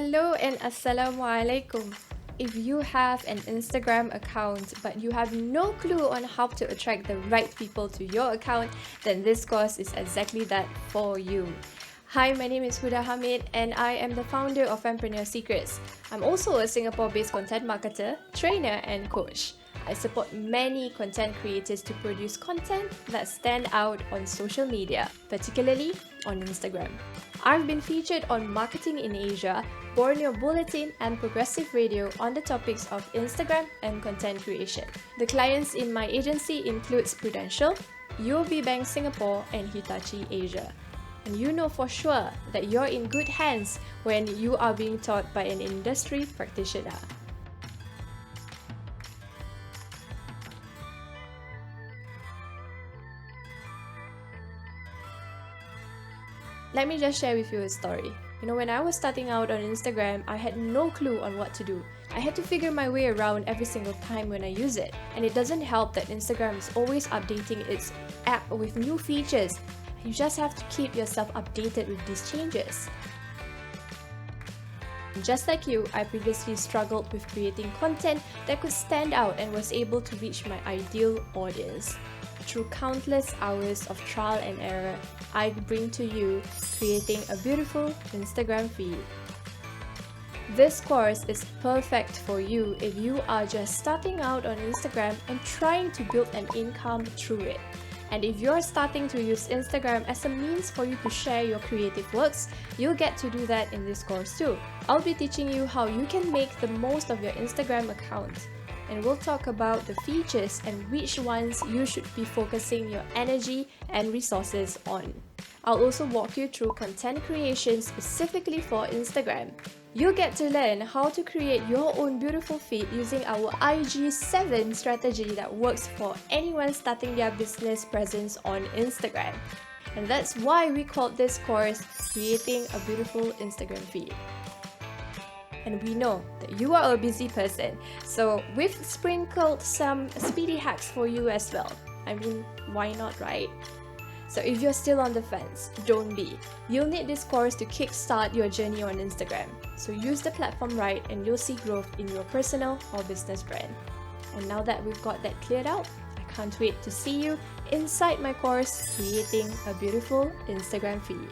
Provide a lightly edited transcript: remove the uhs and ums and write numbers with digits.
Hello and Assalamualaikum. If you have an Instagram account but you have no clue on how to attract the right people to your account, then this course is exactly that for you. Hi, my name is Huda Hamid and I am the founder of Entrepreneur Secrets. I'm also a Singapore-based content marketer, trainer and coach. I support many content creators to produce content that stand out on social media, particularly on Instagram. I've been featured on Marketing in Asia, Borneo Bulletin and Progressive Radio on the topics of Instagram and content creation. The clients in my agency includes Prudential, UOB Bank Singapore and Hitachi Asia. And you know for sure that you're in good hands when you are being taught by an industry practitioner. Let me just share with you a story. When I was starting out on Instagram, I had no clue on what to do. I had to figure my way around every single time when I use it. And it doesn't help that Instagram is always updating its app with new features. You just have to keep yourself updated with these changes. Just like you, I previously struggled with creating content that could stand out and was able to reach my ideal audience. Through countless hours of trial and error, I bring to you creating a beautiful Instagram feed. This course is perfect for you if you are just starting out on Instagram and trying to build an income through it. And if you're starting to use Instagram as a means for you to share your creative works, you'll get to do that in this course too. I'll be teaching you how you can make the most of your Instagram account. And we'll talk about the features and which ones you should be focusing your energy and resources on. I'll also walk you through content creation specifically for Instagram. You'll get to learn how to create your own beautiful feed using our IG7 strategy that works for anyone starting their business presence on Instagram. And that's why we called this course Creating a Beautiful Instagram Feed. And we know that you are a busy person, so we've sprinkled some speedy hacks for you as well. Why not, right? So if you're still on the fence, don't be. You'll need this course to kickstart your journey on Instagram. So use the platform right and you'll see growth in your personal or business brand. And now that we've got that cleared out, I can't wait to see you inside my course, Creating a Beautiful Instagram Feed.